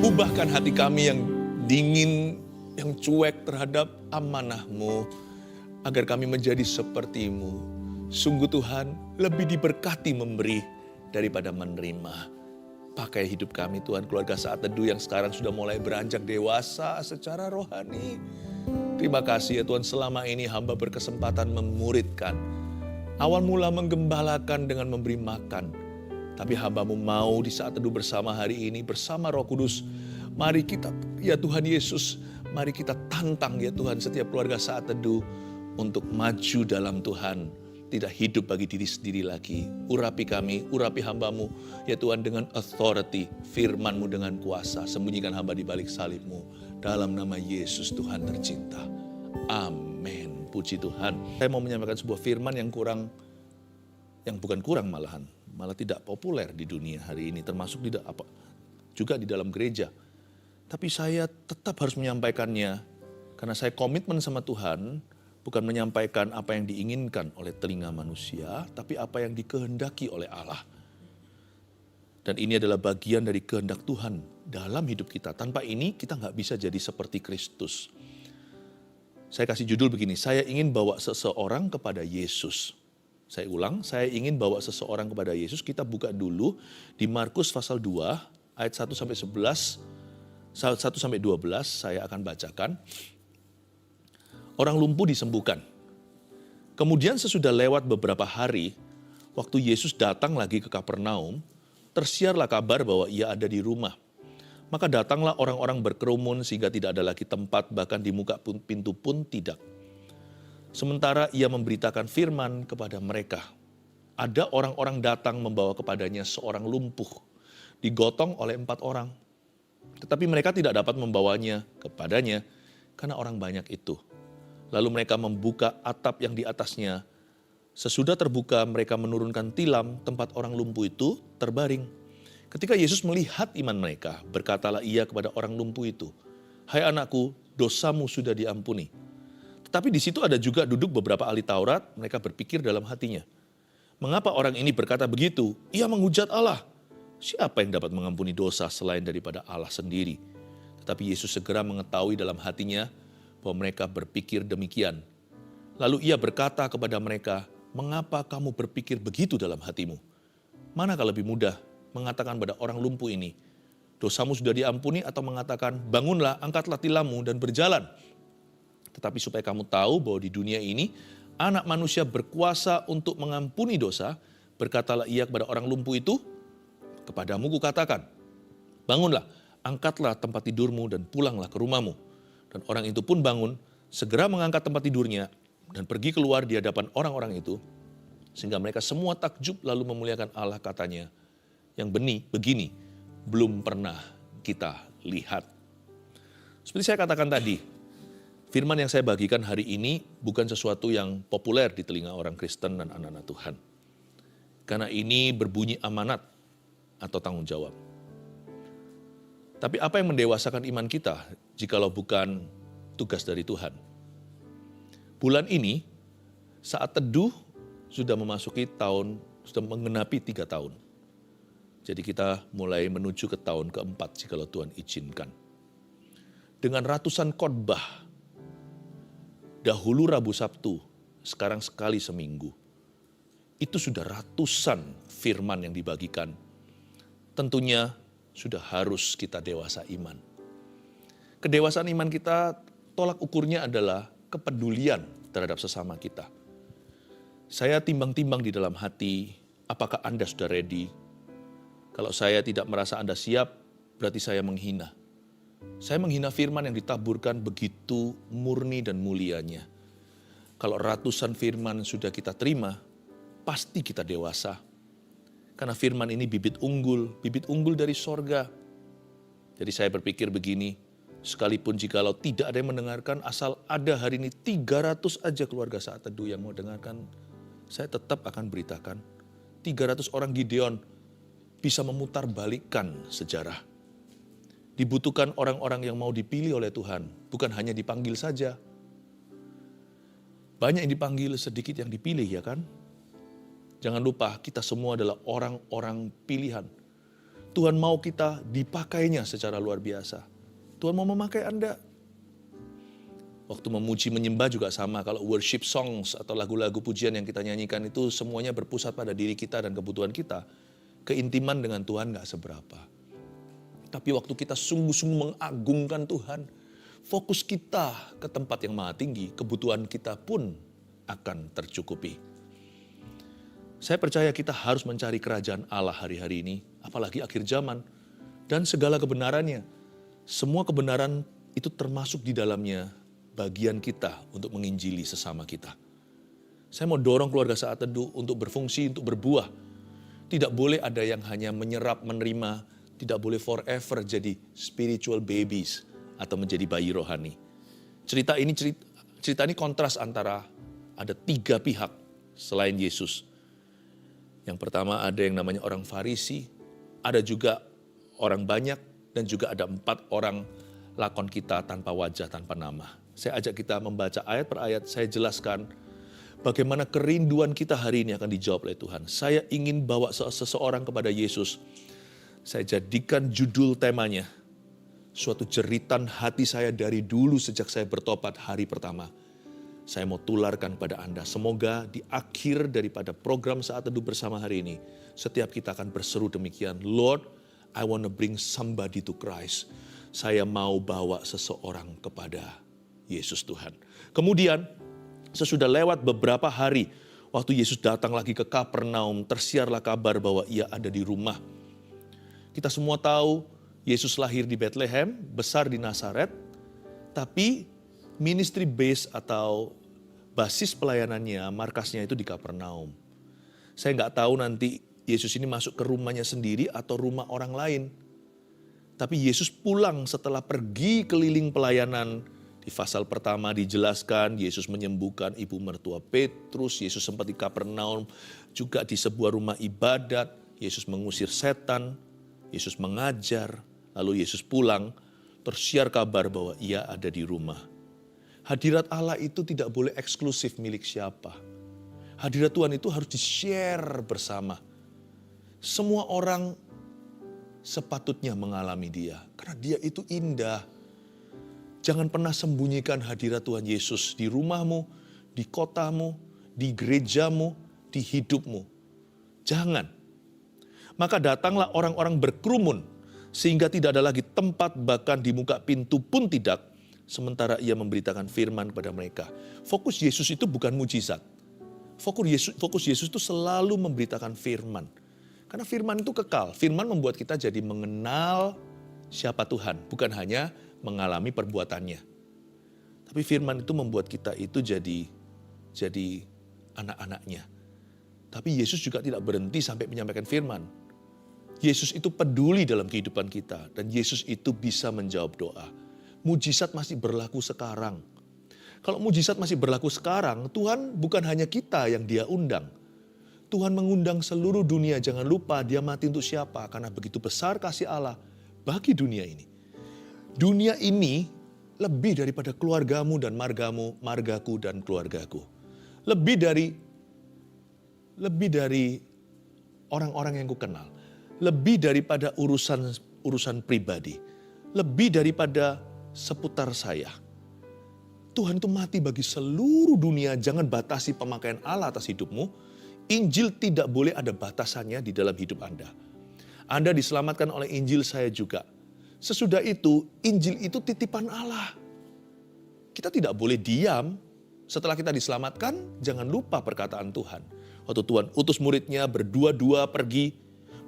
Ubahkan hati kami yang dingin, yang cuek terhadap amanah-Mu, agar kami menjadi seperti-Mu. Sungguh Tuhan, lebih diberkati memberi daripada menerima. Pakai hidup kami Tuhan, keluarga Saat Teduh yang sekarang sudah mulai beranjak dewasa secara rohani. Terima kasih ya Tuhan, selama ini hamba berkesempatan memuridkan. Awal mula menggembalakan dengan memberi makan. Tapi hamba-Mu mau di Saat Teduh bersama hari ini, bersama Roh Kudus. Mari kita, ya Tuhan Yesus, mari kita tantang ya Tuhan setiap keluarga Saat Teduh untuk maju dalam Tuhan. Tidak hidup bagi diri sendiri lagi. Urapi kami, urapi hamba-Mu, ya Tuhan dengan authority, firman-Mu dengan kuasa. Sembunyikan hamba di balik salib-Mu. Dalam nama Yesus Tuhan tercinta. Amin. Puji Tuhan. Saya mau menyampaikan sebuah firman yang bukan kurang malah tidak populer di dunia hari ini, termasuk juga di dalam gereja. Tapi saya tetap harus menyampaikannya, karena saya komitmen sama Tuhan, bukan menyampaikan apa yang diinginkan oleh telinga manusia, tapi apa yang dikehendaki oleh Allah. Dan ini adalah bagian dari kehendak Tuhan dalam hidup kita. Tanpa ini kita nggak bisa jadi seperti Kristus. Saya kasih judul begini, saya ingin bawa seseorang kepada Yesus. Saya ulang, saya ingin bawa seseorang kepada Yesus. Kita buka dulu di Markus pasal 2 ayat 1 sampai 11, 1 sampai 12 saya akan bacakan. Orang lumpuh disembuhkan. Kemudian sesudah lewat beberapa hari, waktu Yesus datang lagi ke Kapernaum, tersiarlah kabar bahwa ia ada di rumah. Maka datanglah orang-orang berkerumun sehingga tidak ada lagi tempat, bahkan di muka pintu pun tidak. Sementara ia memberitakan firman kepada mereka. Ada orang-orang datang membawa kepadanya seorang lumpuh, digotong oleh 4 orang. Tetapi mereka tidak dapat membawanya kepadanya karena orang banyak itu. Lalu mereka membuka atap yang di atasnya. Sesudah terbuka mereka menurunkan tilam tempat orang lumpuh itu terbaring. Ketika Yesus melihat iman mereka, berkatalah ia kepada orang lumpuh itu, "Hai anakku, dosamu sudah diampuni." Tetapi di situ ada juga duduk beberapa ahli Taurat, mereka berpikir dalam hatinya, "Mengapa orang ini berkata begitu? Ia menghujat Allah. Siapa yang dapat mengampuni dosa selain daripada Allah sendiri?" Tetapi Yesus segera mengetahui dalam hatinya bahwa mereka berpikir demikian. Lalu ia berkata kepada mereka, "Mengapa kamu berpikir begitu dalam hatimu? Manakah lebih mudah mengatakan pada orang lumpuh ini, 'Dosamu sudah diampuni,' atau mengatakan, 'Bangunlah, angkatlah tilammu dan berjalan'? Tetapi supaya kamu tahu bahwa di dunia ini Anak Manusia berkuasa untuk mengampuni dosa, berkatalah ia kepada orang lumpuh itu, 'Kepadamu kukatakan, bangunlah, angkatlah tempat tidurmu dan pulanglah ke rumahmu.' Dan orang itu pun bangun, segera mengangkat tempat tidurnya dan pergi keluar di hadapan orang-orang itu, sehingga mereka semua takjub lalu memuliakan Allah, katanya, 'Yang begini belum pernah kita lihat.'" Seperti saya katakan tadi, firman yang saya bagikan hari ini bukan sesuatu yang populer di telinga orang Kristen dan anak-anak Tuhan. Karena ini berbunyi amanat atau tanggung jawab. Tapi apa yang mendewasakan iman kita jikalau bukan tugas dari Tuhan? Bulan ini, Saat Teduh sudah sudah menggenapi 3 tahun. Jadi kita mulai menuju ke tahun keempat jikalau Tuhan izinkan. Dengan ratusan khotbah, dahulu Rabu Sabtu, sekarang sekali seminggu. Itu sudah ratusan firman yang dibagikan. Tentunya sudah harus kita dewasa iman. Kedewasaan iman kita, tolak ukurnya adalah kepedulian terhadap sesama kita. Saya timbang-timbang di dalam hati, apakah Anda sudah ready? Kalau saya tidak merasa Anda siap, berarti saya menghina. Saya menghina firman yang ditaburkan begitu murni dan mulianya. Kalau ratusan firman sudah kita terima, pasti kita dewasa. Karena firman ini bibit unggul dari sorga. Jadi saya berpikir begini, sekalipun jikalau tidak ada yang mendengarkan, asal ada hari ini 300 aja keluarga Saat Teduh yang mau dengarkan, saya tetap akan beritakan. 300 orang Gideon bisa memutarbalikkan sejarah. Dibutuhkan orang-orang yang mau dipilih oleh Tuhan, bukan hanya dipanggil saja. Banyak yang dipanggil, sedikit yang dipilih, ya kan? Jangan lupa kita semua adalah orang-orang pilihan. Tuhan mau kita dipakainya secara luar biasa. Tuhan mau memakai Anda. Waktu memuji menyembah juga sama. Kalau worship songs atau lagu-lagu pujian yang kita nyanyikan itu semuanya berpusat pada diri kita dan kebutuhan kita. Keintiman dengan Tuhan gak seberapa. Tapi waktu kita sungguh-sungguh mengagungkan Tuhan, fokus kita ke tempat yang maha tinggi, kebutuhan kita pun akan tercukupi. Saya percaya kita harus mencari kerajaan Allah hari-hari ini, apalagi akhir zaman, dan segala kebenarannya. Semua kebenaran itu termasuk di dalamnya bagian kita untuk menginjili sesama kita. Saya mau dorong keluarga Saat Teduh untuk berfungsi, untuk berbuah. Tidak boleh ada yang hanya menyerap, menerima, tidak boleh forever jadi spiritual babies atau menjadi bayi rohani. Cerita ini kontras antara ada 3 pihak selain Yesus. Yang pertama ada yang namanya orang Farisi, ada juga orang banyak, dan juga ada 4 orang lakon kita tanpa wajah, tanpa nama. Saya ajak kita membaca ayat per ayat, saya jelaskan bagaimana kerinduan kita hari ini akan dijawab oleh Tuhan. Saya ingin bawa seseorang kepada Yesus. Saya jadikan judul temanya, suatu jeritan hati saya dari dulu sejak saya bertobat hari pertama. Saya mau tularkan pada Anda. Semoga di akhir daripada program Saat Teduh bersama hari ini, setiap kita akan berseru demikian, Lord, I want to bring somebody to Christ. Saya mau bawa seseorang kepada Yesus Tuhan. Kemudian, sesudah lewat beberapa hari, waktu Yesus datang lagi ke Kapernaum, tersiarlah kabar bahwa ia ada di rumah. Kita semua tahu, Yesus lahir di Bethlehem, besar di Nazaret, tapi ministry base atau basis pelayanannya, markasnya itu di Kapernaum. Saya nggak tahu nanti Yesus ini masuk ke rumahnya sendiri atau rumah orang lain. Tapi Yesus pulang setelah pergi keliling pelayanan. Di pasal pertama dijelaskan Yesus menyembuhkan ibu mertua Petrus, Yesus sempat di Kapernaum, juga di sebuah rumah ibadat, Yesus mengusir setan, Yesus mengajar, lalu Yesus pulang, tersiar kabar bahwa ia ada di rumah. Hadirat Allah itu tidak boleh eksklusif milik siapa. Hadirat Tuhan itu harus di-share bersama. Semua orang sepatutnya mengalami dia, karena dia itu indah. Jangan pernah sembunyikan hadirat Tuhan Yesus di rumahmu, di kotamu, di gerejamu, di hidupmu. Jangan. Maka datanglah orang-orang berkerumun, sehingga tidak ada lagi tempat, bahkan di muka pintu pun tidak, sementara ia memberitakan firman kepada mereka. Fokus Yesus itu bukan mujizat. Fokus Yesus itu selalu memberitakan firman. Karena firman itu kekal. Firman membuat kita jadi mengenal siapa Tuhan, bukan hanya mengalami perbuatannya. Tapi firman itu membuat kita itu jadi anak-anaknya. Tapi Yesus juga tidak berhenti sampai menyampaikan firman. Yesus itu peduli dalam kehidupan kita, dan Yesus itu bisa menjawab doa. Mujizat masih berlaku sekarang. Kalau mujizat masih berlaku sekarang, Tuhan bukan hanya kita yang Dia undang. Tuhan mengundang seluruh dunia. Jangan lupa Dia mati untuk siapa? Karena begitu besar kasih Allah bagi dunia ini. Dunia ini lebih daripada keluargamu dan margamu, margaku dan keluargaku. Lebih dari orang-orang yang ku kenal. Lebih daripada urusan pribadi. Lebih daripada seputar saya. Tuhan itu mati bagi seluruh dunia. Jangan batasi pemakaian Allah atas hidupmu. Injil tidak boleh ada batasannya di dalam hidup Anda. Anda diselamatkan oleh Injil, saya juga. Sesudah itu, Injil itu titipan Allah. Kita tidak boleh diam. Setelah kita diselamatkan, jangan lupa perkataan Tuhan. Waktu Tuhan utus muridnya berdua-dua pergi,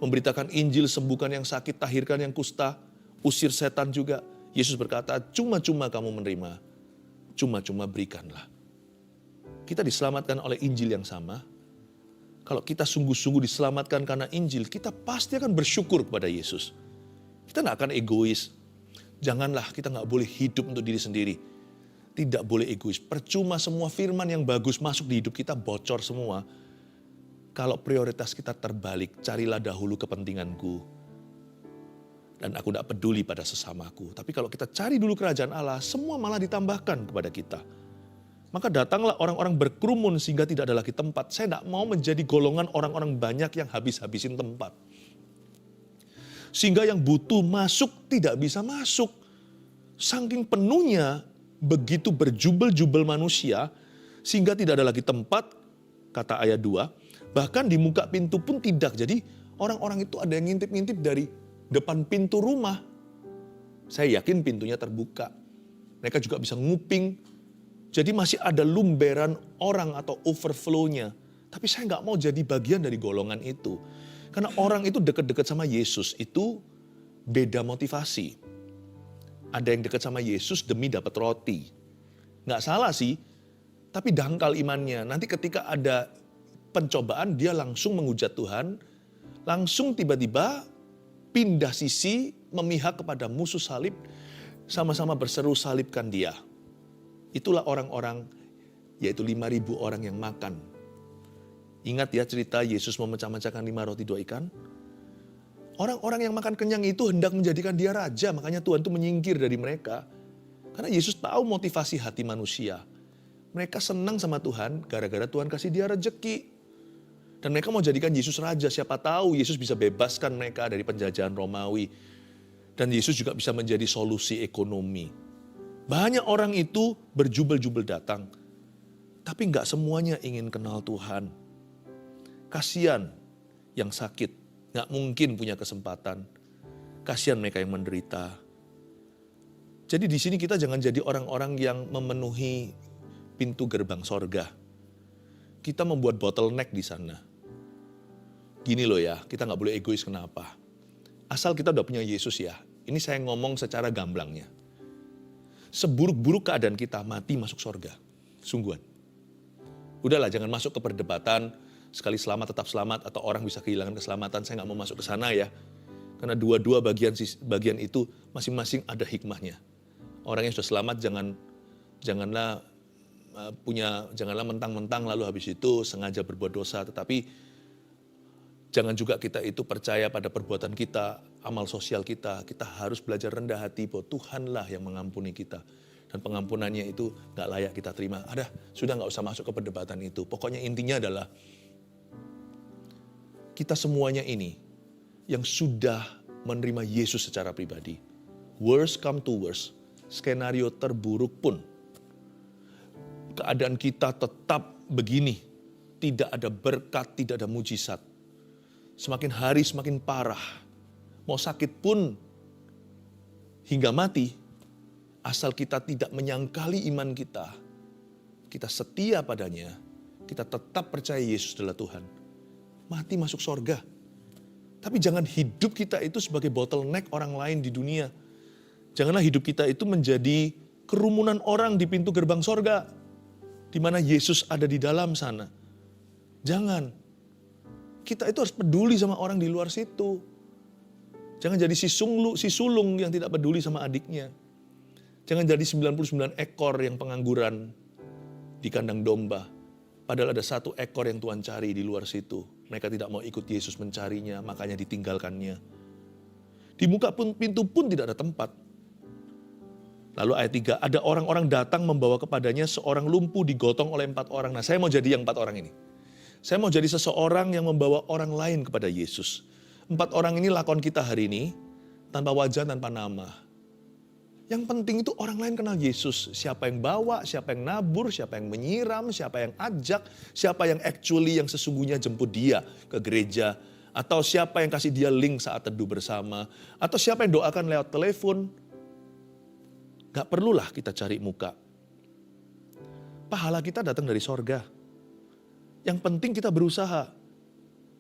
memberitakan Injil, sembuhkan yang sakit, tahirkan yang kusta, usir setan juga. Yesus berkata, cuma-cuma kamu menerima, cuma-cuma berikanlah. Kita diselamatkan oleh Injil yang sama. Kalau kita sungguh-sungguh diselamatkan karena Injil, kita pasti akan bersyukur kepada Yesus. Kita tidak akan egois. Janganlah, kita nggak boleh hidup untuk diri sendiri. Tidak boleh egois. Percuma semua firman yang bagus masuk di hidup kita bocor semua. Kalau prioritas kita terbalik, carilah dahulu kepentinganku. Dan aku tidak peduli pada sesamaku. Tapi kalau kita cari dulu kerajaan Allah, semua malah ditambahkan kepada kita. Maka datanglah orang-orang berkerumun sehingga tidak ada lagi tempat. Saya tidak mau menjadi golongan orang-orang banyak yang habis-habisin tempat. Sehingga yang butuh masuk tidak bisa masuk. Saking penuhnya begitu berjubel-jubel manusia, sehingga tidak ada lagi tempat, kata ayat 2, bahkan di muka pintu pun tidak. Jadi orang-orang itu ada yang ngintip-ngintip dari depan pintu rumah. Saya yakin pintunya terbuka. Mereka juga bisa nguping. Jadi masih ada lumberan orang atau overflow-nya. Tapi saya nggak mau jadi bagian dari golongan itu. Karena orang itu dekat-dekat sama Yesus itu beda motivasi. Ada yang dekat sama Yesus demi dapat roti. Nggak salah sih, tapi dangkal imannya. Nanti ketika ada pencobaan, dia langsung menghujat Tuhan. Langsung tiba-tiba pindah sisi, memihak kepada musuh salib. Sama-sama berseru salibkan dia. Itulah orang-orang, yaitu 5.000 orang yang makan. Ingat ya cerita Yesus memecah-mecahkan 5 roti 2 ikan. Orang-orang yang makan kenyang itu hendak menjadikan dia raja. Makanya Tuhan itu menyingkir dari mereka. Karena Yesus tahu motivasi hati manusia. Mereka senang sama Tuhan gara-gara Tuhan kasih dia rejeki. Dan mereka mau jadikan Yesus raja. Siapa tahu Yesus bisa bebaskan mereka dari penjajahan Romawi. Dan Yesus juga bisa menjadi solusi ekonomi. Banyak orang itu berjubel-jubel datang. Tapi nggak semuanya ingin kenal Tuhan. Kasihan yang sakit. Nggak mungkin punya kesempatan. Kasihan mereka yang menderita. Jadi di sini kita jangan jadi orang-orang yang memenuhi pintu gerbang sorga. Kita membuat bottleneck di sana. Gini loh ya, kita nggak boleh egois kenapa. Asal kita udah punya Yesus ya. Ini saya ngomong secara gamblangnya. Seburuk-buruk keadaan kita, mati masuk sorga. Sungguhan. Udahlah, jangan masuk ke perdebatan. Sekali selamat tetap selamat atau orang bisa kehilangan keselamatan. Saya nggak mau masuk ke sana ya. Karena dua-dua bagian itu masing-masing ada hikmahnya. Orang yang sudah selamat janganlah mentang-mentang lalu habis itu sengaja berbuat dosa. Tetapi jangan juga kita itu percaya pada perbuatan kita, amal sosial kita. Kita harus belajar rendah hati bahwa Tuhanlah yang mengampuni kita. Dan pengampunannya itu nggak layak kita terima. Sudah nggak usah masuk ke perdebatan itu. Pokoknya intinya adalah kita semuanya ini yang sudah menerima Yesus secara pribadi. Worst come to worst, skenario terburuk pun, keadaan kita tetap begini, tidak ada berkat, tidak ada mujizat. Semakin hari semakin parah, mau sakit pun hingga mati, asal kita tidak menyangkali iman kita, kita setia padanya, kita tetap percaya Yesus adalah Tuhan. Mati masuk sorga. Tapi jangan hidup kita itu sebagai bottleneck orang lain di dunia. Janganlah hidup kita itu menjadi kerumunan orang di pintu gerbang sorga. Di mana Yesus ada di dalam sana. Jangan. Kita itu harus peduli sama orang di luar situ. Jangan jadi si sulung yang tidak peduli sama adiknya. Jangan jadi 99 ekor yang pengangguran di kandang domba. Padahal ada 1 ekor yang Tuhan cari di luar situ. Mereka tidak mau ikut Yesus mencarinya, makanya ditinggalkannya. Di muka pintu pun tidak ada tempat. Lalu ayat 3, ada orang-orang datang membawa kepadanya seorang lumpuh digotong oleh 4 orang. Nah, saya mau jadi yang 4 orang ini. Saya mau jadi seseorang yang membawa orang lain kepada Yesus. 4 orang ini lakon kita hari ini, tanpa wajah, tanpa nama. Yang penting itu orang lain kenal Yesus. Siapa yang bawa, siapa yang nabur, siapa yang menyiram, siapa yang ajak, siapa yang actually yang sesungguhnya jemput dia ke gereja. Atau siapa yang kasih dia link saat teduh bersama. Atau siapa yang doakan lewat telepon. Gak perlulah kita cari muka. Pahala kita datang dari sorga. Yang penting kita berusaha.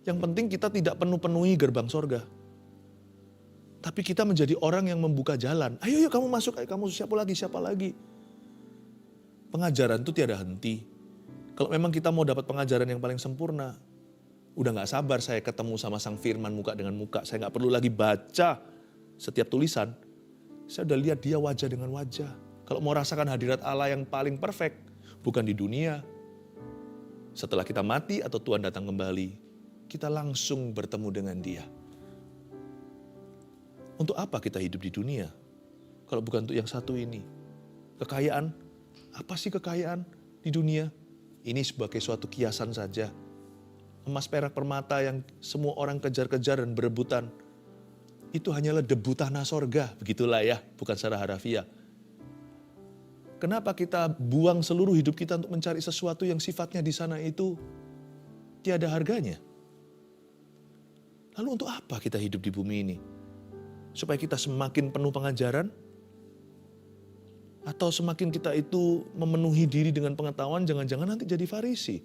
Yang penting kita tidak penuhi gerbang sorga. Tapi kita menjadi orang yang membuka jalan. Ayo yuk kamu masuk, ayo kamu siapa lagi. Pengajaran itu tiada henti. Kalau memang kita mau dapat pengajaran yang paling sempurna, udah gak sabar saya ketemu sama Sang Firman muka dengan muka. Saya gak perlu lagi baca setiap tulisan. Saya udah lihat dia wajah dengan wajah. Kalau mau rasakan hadirat Allah yang paling perfect, bukan di dunia. Setelah kita mati atau Tuhan datang kembali, kita langsung bertemu dengan dia. Untuk apa kita hidup di dunia? Kalau bukan untuk yang satu ini. Kekayaan, apa sih kekayaan di dunia? Ini sebagai suatu kiasan saja. Emas, perak, permata yang semua orang kejar-kejar dan berebutan. itu hanyalah debu tanah sorga. Begitulah ya, bukan secara harafiah. Kenapa kita buang seluruh hidup kita untuk mencari sesuatu yang sifatnya di sana itu tiada harganya? Lalu untuk apa kita hidup di bumi ini? Supaya kita semakin penuh pengajaran? Atau semakin kita itu memenuhi diri dengan pengetahuan, jangan-jangan nanti jadi Farisi.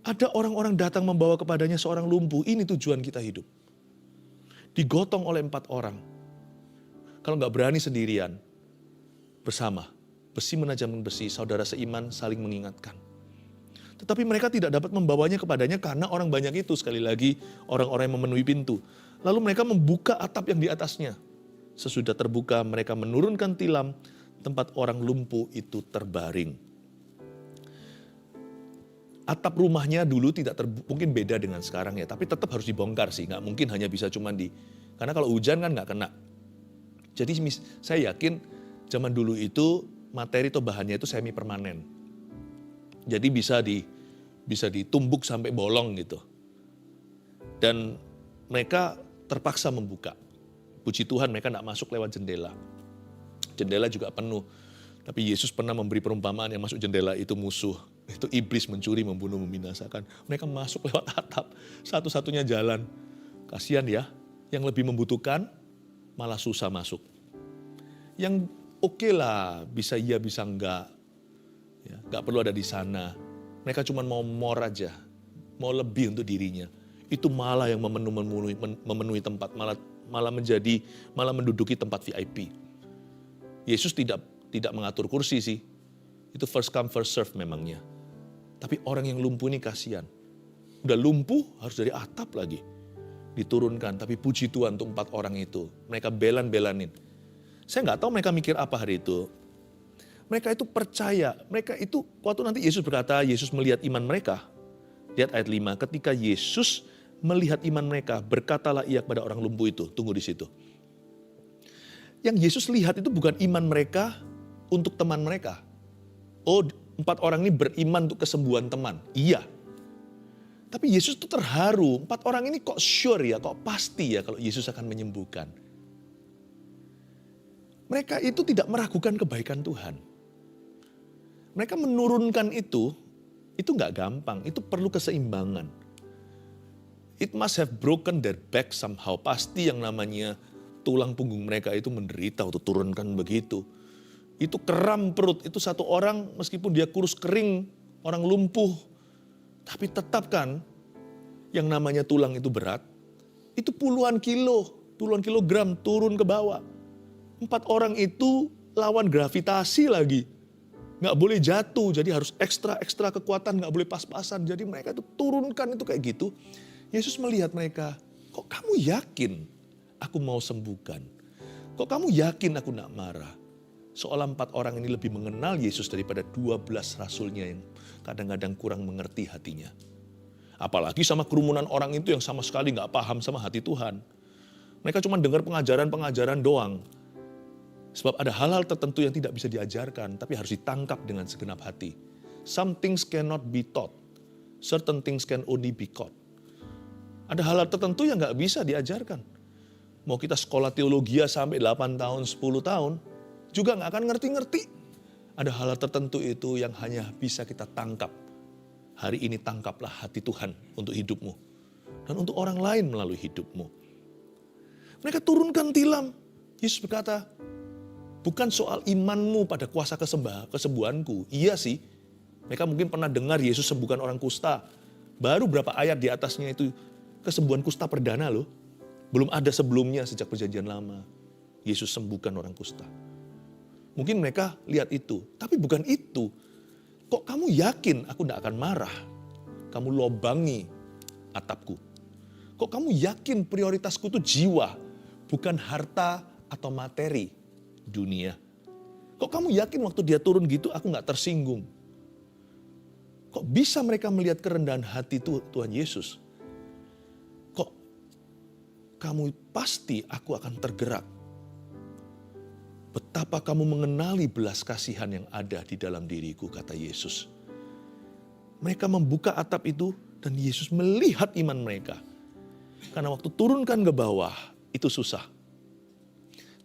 Ada orang-orang datang membawa kepadanya seorang lumpuh, ini tujuan kita hidup. Digotong oleh 4 orang. Kalau nggak berani sendirian, bersama. Besi menajamkan besi, saudara seiman saling mengingatkan. Tetapi mereka tidak dapat membawanya kepadanya karena orang banyak itu, sekali lagi orang-orang yang memenuhi pintu. Lalu mereka membuka atap yang di atasnya. Sesudah terbuka mereka menurunkan tilam, tempat orang lumpuh itu terbaring. Atap rumahnya dulu mungkin beda dengan sekarang ya, tapi tetap harus dibongkar sih, nggak mungkin hanya bisa cuman karena kalau hujan kan nggak kena. Jadi saya yakin zaman dulu itu materi atau bahannya itu semi permanen. Jadi bisa ditumbuk sampai bolong gitu. Dan mereka terpaksa membuka. Puji Tuhan mereka nggak masuk lewat jendela. Jendela juga penuh. Tapi Yesus pernah memberi perumpamaan yang masuk jendela itu musuh. Itu iblis mencuri, membunuh, membinasakan. Mereka masuk lewat atap. Satu-satunya jalan. Kasihan ya. Yang lebih membutuhkan malah susah masuk. Yang oke lah, bisa iya bisa enggak. Ya, enggak perlu ada di sana. Mereka cuma mau more aja. Mau lebih untuk dirinya. Itu malah yang memenuhi tempat. Malah menduduki tempat VIP. Yesus tidak mengatur kursi sih. Itu first come first serve memangnya. Tapi orang yang lumpuh ini kasihan. Udah lumpuh harus dari atap lagi. Diturunkan, tapi puji Tuhan untuk 4 orang itu. Mereka belanin. Saya nggak tahu mereka mikir apa hari itu. Mereka itu percaya. Mereka itu, waktu nanti Yesus berkata, Yesus melihat iman mereka. Lihat ayat 5, ketika Yesus melihat iman mereka, berkatalah ia kepada orang lumpuh itu. Tunggu di situ. Yang Yesus lihat itu bukan iman mereka untuk teman mereka. Oh, 4 orang ini beriman untuk kesembuhan teman. Iya. Tapi Yesus itu terharu. 4 orang ini kok sure ya, kok pasti ya kalau Yesus akan menyembuhkan. Mereka itu tidak meragukan kebaikan Tuhan. Mereka menurunkan itu nggak gampang. Itu perlu keseimbangan. It must have broken their back somehow. Pasti yang namanya tulang punggung mereka itu menderita untuk turunkan begitu. Itu keram perut, itu satu orang meskipun dia kurus kering, orang lumpuh. Tapi tetap kan yang namanya tulang itu berat, itu puluhan kilogram turun ke bawah. 4 orang itu lawan gravitasi lagi. Nggak boleh jatuh, jadi harus ekstra kekuatan, nggak boleh pas-pasan. Jadi mereka itu turunkan itu kayak gitu. Yesus melihat mereka, kok kamu yakin aku mau sembuhkan? Kok kamu yakin aku nak marah? Seolah 4 orang ini lebih mengenal Yesus daripada 12 rasulnya yang kadang-kadang kurang mengerti hatinya. Apalagi sama kerumunan orang itu yang sama sekali gak paham sama hati Tuhan. Mereka cuma dengar pengajaran-pengajaran doang. Sebab ada hal-hal tertentu yang tidak bisa diajarkan, tapi harus ditangkap dengan segenap hati. Some things cannot be taught. Certain things can only be caught. Ada hal-hal tertentu yang gak bisa diajarkan. Mau kita sekolah teologi sampai 8 tahun, 10 tahun, juga gak akan ngerti-ngerti. Ada hal-hal tertentu itu yang hanya bisa kita tangkap. Hari ini tangkaplah hati Tuhan untuk hidupmu. Dan untuk orang lain melalui hidupmu. Mereka turunkan tilam. Yesus berkata, bukan soal imanmu pada kuasa kesembuhanku. Iya sih, mereka mungkin pernah dengar Yesus sembuhkan orang kusta. Baru berapa ayat di atasnya itu kesembuhan kusta perdana loh. Belum ada sebelumnya sejak perjanjian lama. Yesus sembuhkan orang kusta. Mungkin mereka lihat itu, tapi bukan itu. Kok kamu yakin aku tidak akan marah? Kamu lobangi atapku. Kok kamu yakin prioritasku itu jiwa, bukan harta atau materi dunia? Kok kamu yakin waktu dia turun gitu aku gak tersinggung? Kok bisa mereka melihat kerendahan hati Tuhan Yesus? Kok kamu pasti aku akan tergerak? Betapa kamu mengenali belas kasihan yang ada di dalam diriku, kata Yesus. Mereka membuka atap itu dan Yesus melihat iman mereka. Karena waktu turunkan ke bawah, itu susah.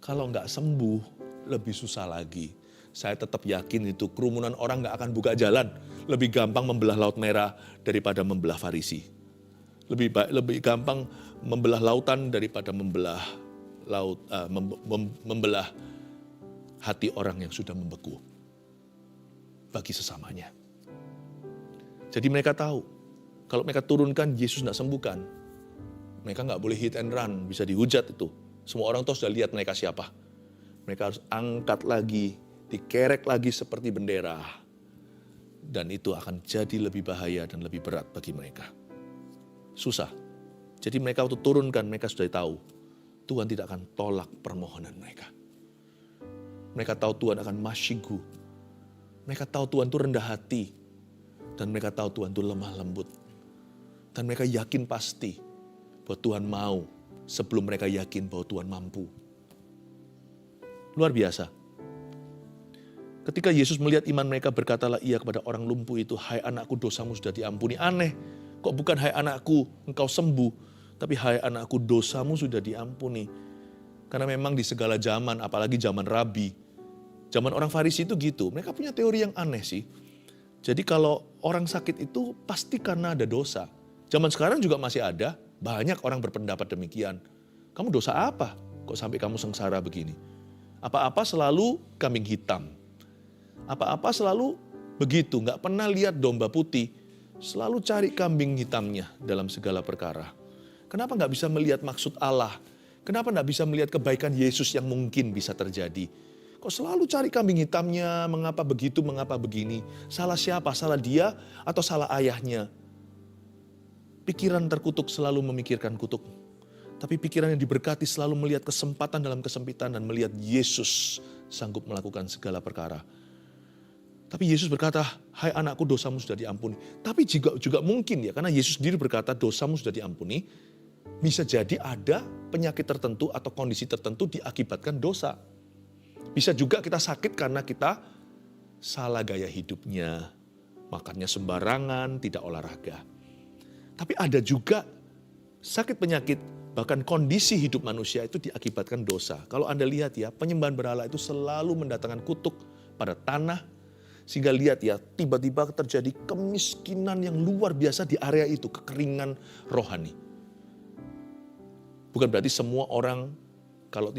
Kalau nggak sembuh, lebih susah lagi. Saya tetap yakin itu kerumunan orang nggak akan buka jalan. Lebih gampang membelah Laut Merah daripada membelah Farisi. Lebih gampang membelah lautan daripada membelah membelah hati orang yang sudah membeku bagi sesamanya. Jadi mereka tahu, kalau mereka turunkan, Yesus tidak sembuhkan. Mereka nggak boleh hit and run, bisa dihujat itu. Semua orang tuh sudah lihat mereka siapa. Mereka harus angkat lagi, dikerek lagi seperti bendera. Dan itu akan jadi lebih bahaya dan lebih berat bagi mereka. Susah. Jadi mereka waktu turunkan, mereka sudah tahu, Tuhan tidak akan tolak permohonan mereka. Mereka tahu Tuhan akan masyigu. Mereka tahu Tuhan itu rendah hati. Dan mereka tahu Tuhan itu lemah lembut. Dan mereka yakin pasti bahwa Tuhan mau sebelum mereka yakin bahwa Tuhan mampu. Luar biasa. Ketika Yesus melihat iman mereka, berkatalah ia kepada orang lumpuh itu, hai anakku, dosamu sudah diampuni. Aneh, kok bukan hai anakku engkau sembuh, tapi hai anakku, dosamu sudah diampuni. Karena memang di segala zaman, apalagi zaman Rabi, zaman orang Farisi itu gitu. Mereka punya teori yang aneh sih. Jadi kalau orang sakit itu pasti karena ada dosa. Zaman sekarang juga masih ada, banyak orang berpendapat demikian. Kamu dosa apa? Kok sampai kamu sengsara begini? Apa-apa selalu kambing hitam. Apa-apa selalu begitu, nggak pernah lihat domba putih. Selalu cari kambing hitamnya dalam segala perkara. Kenapa nggak bisa melihat maksud Allah? Kenapa nggak bisa melihat kebaikan Yesus yang mungkin bisa terjadi? Kok selalu cari kambing hitamnya, mengapa begitu, mengapa begini? Salah siapa? Salah dia atau salah ayahnya? Pikiran terkutuk selalu memikirkan kutuk. Tapi pikiran yang diberkati selalu melihat kesempatan dalam kesempitan dan melihat Yesus sanggup melakukan segala perkara. Tapi Yesus berkata, hai anakku, dosamu sudah diampuni. Tapi juga mungkin ya, karena Yesus sendiri berkata dosamu sudah diampuni, bisa jadi ada penyakit tertentu atau kondisi tertentu diakibatkan dosa. Bisa juga kita sakit karena kita salah gaya hidupnya, makannya sembarangan, tidak olahraga. Tapi ada juga sakit penyakit, bahkan kondisi hidup manusia itu diakibatkan dosa. Kalau Anda lihat ya, penyembahan berhala itu selalu mendatangkan kutuk pada tanah. Sehingga lihat ya, tiba-tiba terjadi kemiskinan yang luar biasa di area itu, kekeringan rohani. Bukan berarti semua orang kalau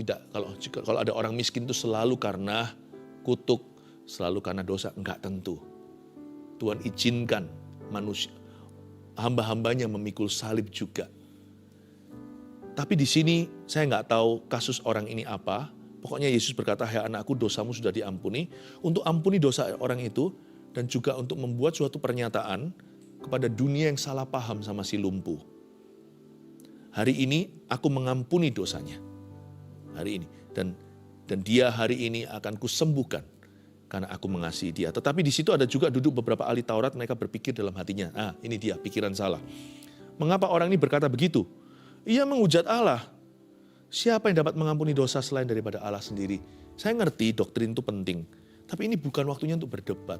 ada orang miskin itu selalu karena kutuk, selalu karena dosa, enggak tentu. Tuhan izinkan manusia, hamba-hambanya memikul salib juga. Tapi di sini saya enggak tahu kasus orang ini apa. Pokoknya Yesus berkata, hai anakku, dosamu sudah diampuni. Untuk ampuni dosa orang itu dan juga untuk membuat suatu pernyataan kepada dunia yang salah paham sama si lumpuh. Hari ini aku mengampuni dosanya. Hari ini. Dan dia hari ini akan kusembuhkan karena aku mengasihi dia. Tetapi di situ ada juga duduk beberapa ahli Taurat, mereka berpikir dalam hatinya, ini dia pikiran salah. Mengapa orang ini berkata begitu? Ia menghujat Allah. Siapa yang dapat mengampuni dosa selain daripada Allah sendiri? Saya ngerti doktrin itu penting, tapi ini bukan waktunya untuk berdebat.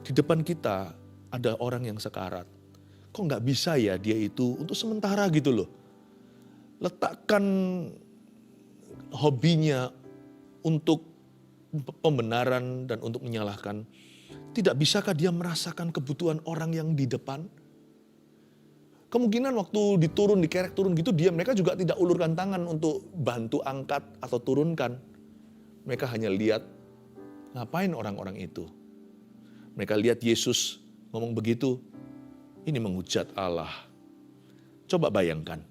Di depan kita ada orang yang sekarat. Kok nggak bisa ya dia itu untuk sementara gitu loh. Letakkan hobinya untuk pembenaran dan untuk menyalahkan. Tidak bisakah dia merasakan kebutuhan orang yang di depan? Kemungkinan waktu dikerek turun gitu, mereka juga tidak ulurkan tangan untuk bantu angkat atau turunkan. Mereka hanya lihat, ngapain orang-orang itu? Mereka lihat Yesus ngomong begitu, ini menghujat Allah. Coba bayangkan,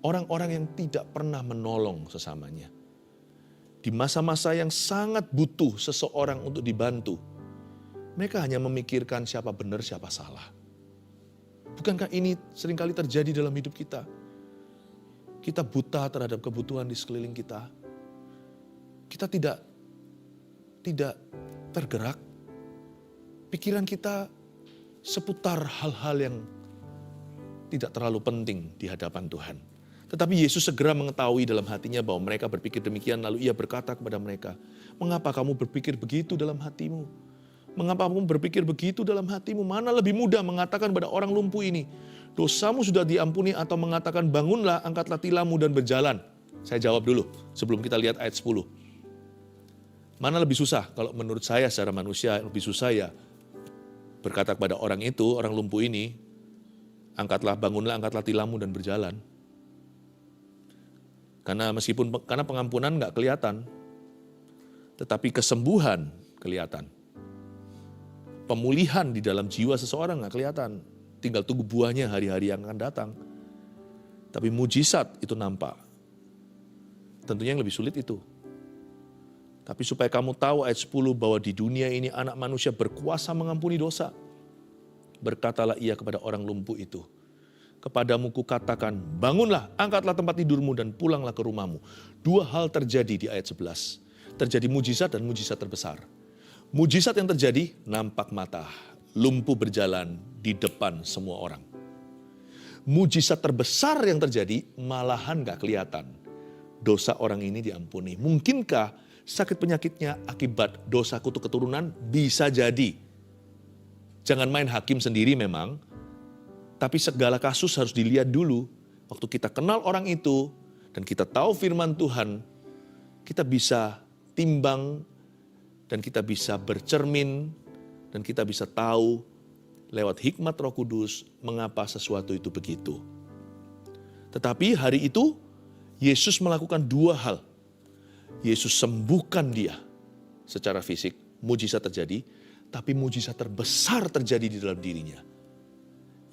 orang-orang yang tidak pernah menolong sesamanya. Di masa-masa yang sangat butuh seseorang untuk dibantu, mereka hanya memikirkan siapa benar, siapa salah. Bukankah ini seringkali terjadi dalam hidup kita? Kita buta terhadap kebutuhan di sekeliling kita. Kita tidak tergerak. Pikiran kita seputar hal-hal yang tidak terlalu penting di hadapan Tuhan. Tetapi Yesus segera mengetahui dalam hatinya bahwa mereka berpikir demikian, lalu ia berkata kepada mereka, mengapa kamu berpikir begitu dalam hatimu? Mengapa kamu berpikir begitu dalam hatimu? Mana lebih mudah mengatakan pada orang lumpuh ini, dosamu sudah diampuni, atau mengatakan bangunlah, angkatlah tilammu dan berjalan. Saya jawab dulu sebelum kita lihat ayat 10. Mana lebih susah? Kalau menurut saya secara manusia lebih susah ya berkata kepada orang itu, orang lumpuh ini, bangunlah, angkatlah tilammu dan berjalan. Karena pengampunan nggak kelihatan, tetapi kesembuhan kelihatan. Pemulihan di dalam jiwa seseorang nggak kelihatan, tinggal tunggu buahnya hari-hari yang akan datang. Tapi mujizat itu nampak. Tentunya yang lebih sulit itu. Tapi supaya kamu tahu ayat 10 bahwa di dunia ini anak manusia berkuasa mengampuni dosa. Berkatalah ia kepada orang lumpuh itu, kepadamu kukatakan, bangunlah, angkatlah tempat tidurmu dan pulanglah ke rumahmu. Dua hal terjadi di ayat 11. Terjadi mujizat dan mujizat terbesar. Mujizat yang terjadi, nampak mata, lumpuh berjalan di depan semua orang. Mujizat terbesar yang terjadi, malahan gak kelihatan. Dosa orang ini diampuni. Mungkinkah sakit penyakitnya akibat dosa kutuk keturunan? Bisa jadi. Jangan main hakim sendiri memang, tapi segala kasus harus dilihat dulu. Waktu kita kenal orang itu, dan kita tahu firman Tuhan, kita bisa timbang, dan kita bisa bercermin, dan kita bisa tahu lewat hikmat Roh Kudus mengapa sesuatu itu begitu. Tetapi hari itu, Yesus melakukan dua hal. Yesus sembuhkan dia secara fisik, mujizat terjadi, tapi mujizat terbesar terjadi di dalam dirinya,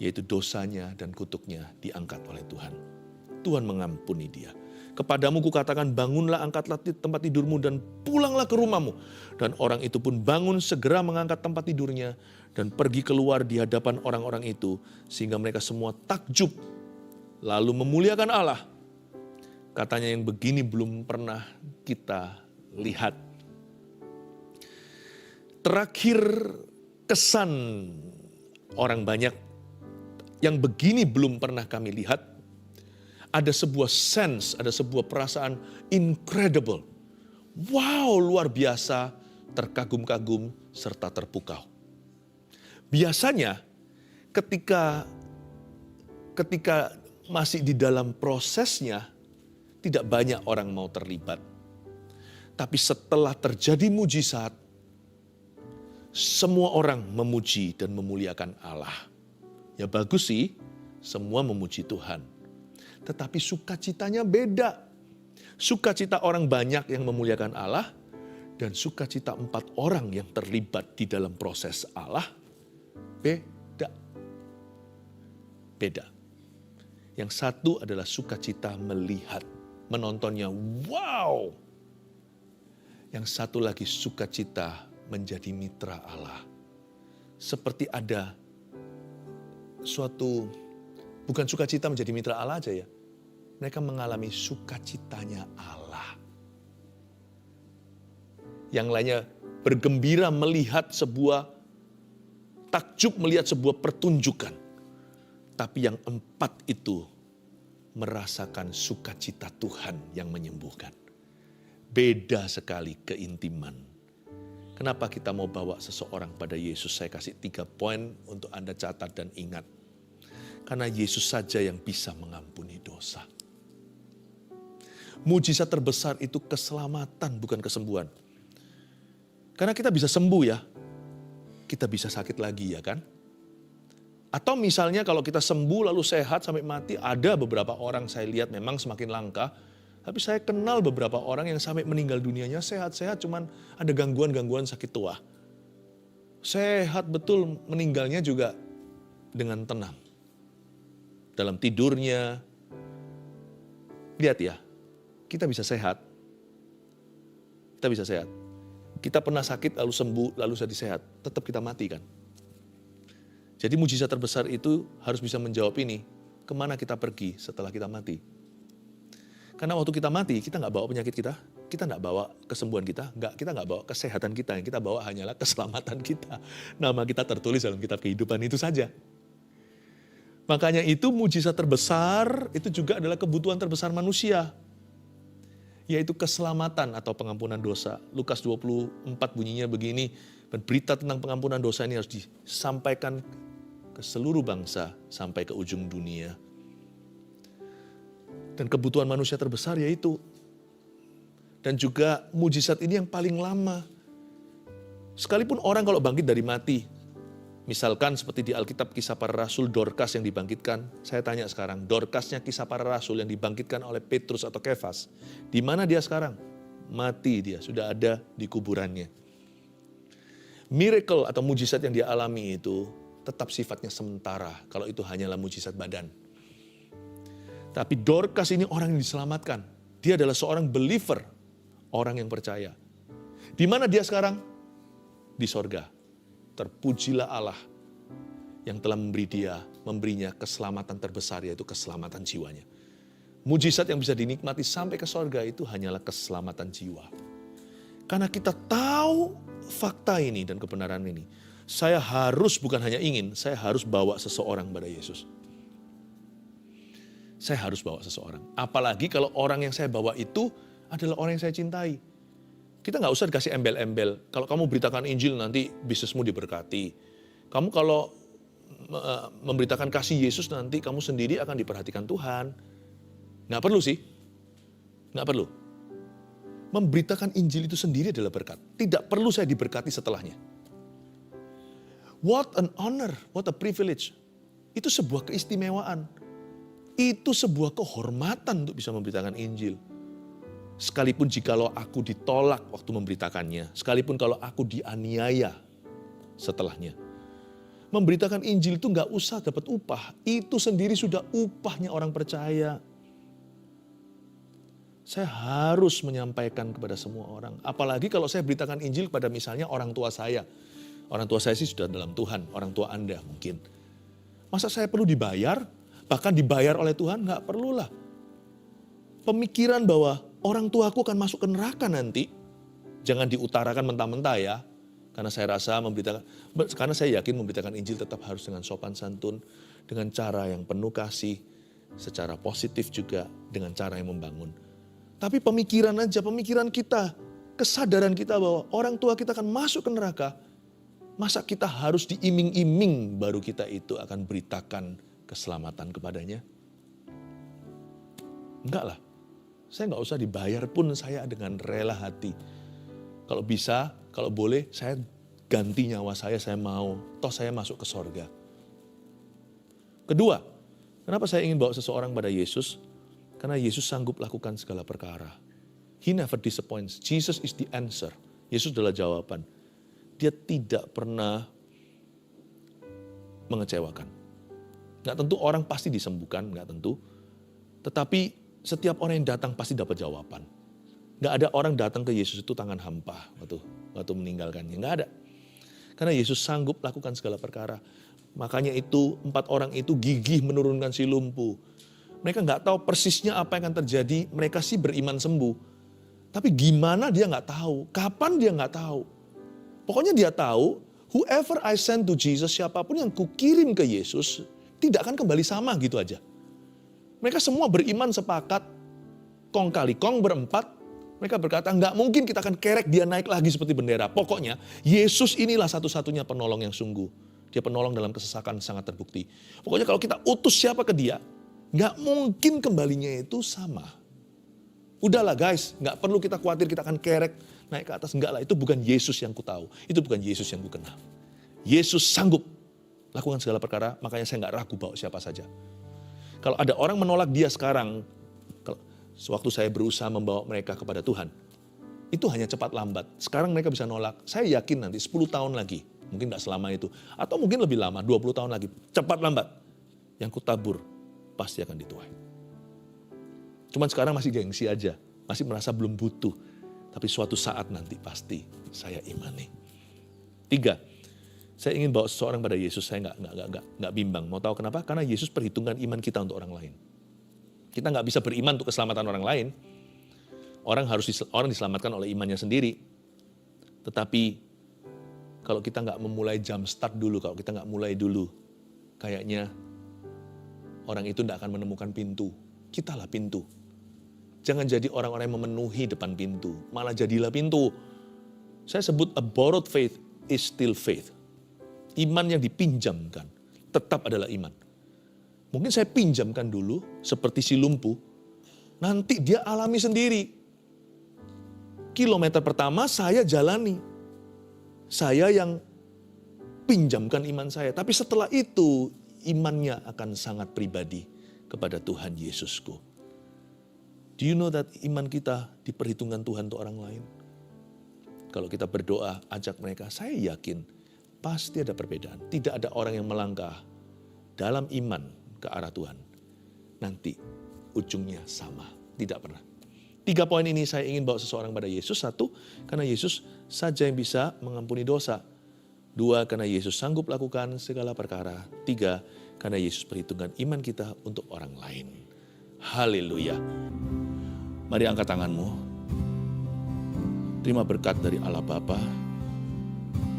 yaitu dosanya dan kutuknya diangkat oleh Tuhan. Tuhan mengampuni dia. Kepadamu kukatakan, bangunlah, angkatlah tempat tidurmu dan pulanglah ke rumahmu. Dan orang itu pun bangun, segera mengangkat tempat tidurnya dan pergi keluar di hadapan orang-orang itu, sehingga mereka semua takjub lalu memuliakan Allah. Katanya, yang begini belum pernah kita lihat. Terakhir kesan orang banyak, yang begini belum pernah kami lihat. Ada sebuah sense, ada sebuah perasaan incredible. Wow, luar biasa, terkagum-kagum, serta terpukau. Biasanya ketika masih di dalam prosesnya, tidak banyak orang mau terlibat. Tapi setelah terjadi mujizat, semua orang memuji dan memuliakan Allah. Ya bagus sih, semua memuji Tuhan. Tetapi sukacitanya beda. Sukacita orang banyak yang memuliakan Allah, dan sukacita 4 orang yang terlibat di dalam proses Allah, beda. Beda. Yang satu adalah sukacita melihat, menontonnya, wow. Yang satu lagi sukacita menjadi mitra Allah. Seperti ada suatu, bukan sukacita menjadi mitra Allah aja ya. Mereka mengalami sukacitanya Allah. Yang lainnya bergembira melihat takjub melihat sebuah pertunjukan. Tapi yang 4 itu merasakan sukacita Tuhan yang menyembuhkan. Beda sekali keintiman. Kenapa kita mau bawa seseorang pada Yesus? Saya kasih 3 poin untuk Anda catat dan ingat. Karena Yesus saja yang bisa mengampuni dosa. Mujizat terbesar itu keselamatan, bukan kesembuhan. Karena kita bisa sembuh ya, kita bisa sakit lagi ya kan. Atau misalnya kalau kita sembuh lalu sehat sampai mati, ada beberapa orang saya lihat memang semakin langka. Tapi saya kenal beberapa orang yang sampai meninggal dunianya sehat-sehat, cuman ada gangguan-gangguan sakit tua. Sehat betul, meninggalnya juga dengan tenang. Dalam tidurnya, lihat ya, kita bisa sehat. Kita bisa sehat. Kita pernah sakit lalu sembuh, lalu jadi sehat. Tetap kita mati kan. Jadi mujizat terbesar itu harus bisa menjawab ini. Kemana kita pergi setelah kita mati? Karena waktu kita mati, kita nggak bawa penyakit kita nggak bawa kesembuhan kita nggak bawa kesehatan kita. Yang kita bawa hanyalah keselamatan kita. Nama kita tertulis dalam kitab kehidupan itu saja. Makanya itu mujizat terbesar, itu juga adalah kebutuhan terbesar manusia. Yaitu keselamatan atau pengampunan dosa. Lukas 24 bunyinya begini, berita tentang pengampunan dosa ini harus disampaikan ke seluruh bangsa sampai ke ujung dunia. Dan kebutuhan manusia terbesar yaitu. Dan juga mujizat ini yang paling lama. Sekalipun orang kalau bangkit dari mati, misalkan seperti di Alkitab Kisah Para Rasul, Dorcas yang dibangkitkan. Saya tanya sekarang, Dorcasnya Kisah Para Rasul yang dibangkitkan oleh Petrus atau Kefas, di mana dia sekarang? Mati dia, sudah ada di kuburannya. Miracle atau mujizat yang dia alami itu tetap sifatnya sementara, kalau itu hanyalah mujizat badan. Tapi Dorcas ini orang yang diselamatkan. Dia adalah seorang believer, orang yang percaya. Di mana dia sekarang? Di sorga. Terpujilah Allah yang telah memberinya keselamatan terbesar, yaitu keselamatan jiwanya. Mujizat yang bisa dinikmati sampai ke sorga itu hanyalah keselamatan jiwa. Karena kita tahu fakta ini dan kebenaran ini, saya harus, bukan hanya ingin, saya harus bawa seseorang pada Yesus. Saya harus bawa seseorang. Apalagi kalau orang yang saya bawa itu adalah orang yang saya cintai. Kita nggak usah dikasih embel-embel. Kalau kamu beritakan Injil nanti bisnismu diberkati. Kamu kalau memberitakan kasih Yesus nanti kamu sendiri akan diperhatikan Tuhan. Nggak perlu sih. Nggak perlu. Memberitakan Injil itu sendiri adalah berkat. Tidak perlu saya diberkati setelahnya. What an honor, what a privilege. Itu sebuah keistimewaan. Itu sebuah kehormatan untuk bisa memberitakan Injil. Sekalipun jikalau aku ditolak waktu memberitakannya, sekalipun kalau aku dianiaya setelahnya. Memberitakan Injil itu nggak usah dapat upah, itu sendiri sudah upahnya orang percaya. Saya harus menyampaikan kepada semua orang, apalagi kalau saya beritakan Injil kepada misalnya orang tua saya. Orang tua saya sih sudah dalam Tuhan, orang tua Anda mungkin. Masa saya perlu dibayar? Bahkan dibayar oleh Tuhan? Nggak perlulah. Pemikiran bahwa orang tuaku akan masuk ke neraka nanti, jangan diutarakan mentah-mentah ya. Karena saya rasa karena saya yakin memberitakan Injil tetap harus dengan sopan santun, dengan cara yang penuh kasih, secara positif juga, dengan cara yang membangun. Tapi pemikiran kita, kesadaran kita bahwa orang tua kita akan masuk ke neraka, masa kita harus diiming-iming baru kita itu akan beritakan keselamatan kepadanya? Enggak lah. Saya nggak usah dibayar pun saya dengan rela hati. Kalau bisa, kalau boleh saya ganti nyawa saya mau. Toh saya masuk ke sorga. Kedua, kenapa saya ingin bawa seseorang pada Yesus? Karena Yesus sanggup lakukan segala perkara. He never disappoints. Jesus is the answer. Yesus adalah jawaban. Dia tidak pernah mengecewakan. Nggak tentu orang pasti disembuhkan, nggak tentu. Tetapi setiap orang yang datang pasti dapat jawaban. Nggak ada orang datang ke Yesus itu tangan hampa waktu meninggalkannya. Nggak ada. Karena Yesus sanggup lakukan segala perkara. Makanya itu 4 orang itu gigih menurunkan si lumpuh. Mereka nggak tahu persisnya apa yang akan terjadi. Mereka sih beriman sembuh. Tapi gimana dia nggak tahu. Kapan dia nggak tahu. Pokoknya dia tahu, whoever I send to Jesus, siapapun yang kukirim ke Yesus, tidak akan kembali sama gitu aja. Mereka semua beriman sepakat, kong kali kong berempat, mereka berkata nggak mungkin kita akan kerek dia naik lagi seperti bendera. Pokoknya Yesus inilah satu-satunya penolong yang sungguh. Dia penolong dalam kesesakan sangat terbukti. Pokoknya kalau kita utus siapa ke dia, nggak mungkin kembalinya itu sama. Udahlah guys, nggak perlu kita khawatir kita akan kerek naik ke atas. Enggak lah, itu bukan Yesus yang ku tahu. Itu bukan Yesus yang ku kenal. Yesus sanggup lakukan segala perkara, makanya saya nggak ragu bawa siapa saja. Kalau ada orang menolak dia sekarang, sewaktu saya berusaha membawa mereka kepada Tuhan, itu hanya cepat lambat. Sekarang mereka bisa nolak, saya yakin nanti 10 tahun lagi, mungkin gak selama itu, atau mungkin lebih lama, 20 tahun lagi, cepat lambat, yang kutabur pasti akan dituai. Cuman sekarang masih gengsi aja, masih merasa belum butuh, tapi suatu saat nanti pasti saya imani. 3. Saya ingin bawa seseorang pada Yesus, saya nggak bimbang. Mau tahu kenapa? Karena Yesus perhitungkan iman kita untuk orang lain. Kita nggak bisa beriman untuk keselamatan orang lain. Orang diselamatkan oleh imannya sendiri. Tetapi kalau kita nggak memulai jump start dulu, kalau kita nggak mulai dulu, kayaknya orang itu nggak akan menemukan pintu. Kitalah pintu. Jangan jadi orang-orang yang memenuhi depan pintu, malah jadilah pintu. Saya sebut a borrowed faith is still faith. Iman yang dipinjamkan tetap adalah iman. Mungkin saya pinjamkan dulu seperti si lumpuh, Nanti dia alami sendiri. Kilometer pertama saya jalani. Saya yang pinjamkan iman saya. Tapi setelah itu imannya akan sangat pribadi kepada Tuhan Yesusku. Do you know that iman kita diperhitungkan Tuhan untuk orang lain? Kalau kita berdoa, ajak mereka, saya yakin pasti ada perbedaan. Tidak ada orang yang melangkah dalam iman ke arah Tuhan. Nanti ujungnya sama, tidak pernah. 3 poin ini saya ingin bawa seseorang pada Yesus. 1, karena Yesus saja yang bisa mengampuni dosa. 2, karena Yesus sanggup lakukan segala perkara. 3, karena Yesus perhitungkan iman kita untuk orang lain. Haleluya. Mari angkat tanganmu. Terima berkat dari Allah Bapa,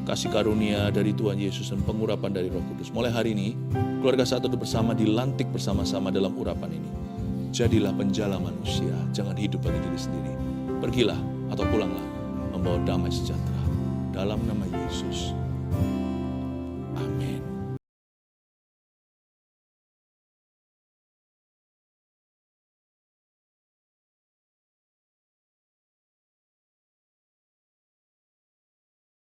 kasih karunia dari Tuhan Yesus dan pengurapan dari Roh Kudus. Mulai hari ini, keluarga Satu Teduh Bersama dilantik bersama-sama dalam urapan ini. Jadilah penjala manusia, jangan hidup bagi diri sendiri. Pergilah atau pulanglah, membawa damai sejahtera. Dalam nama Yesus.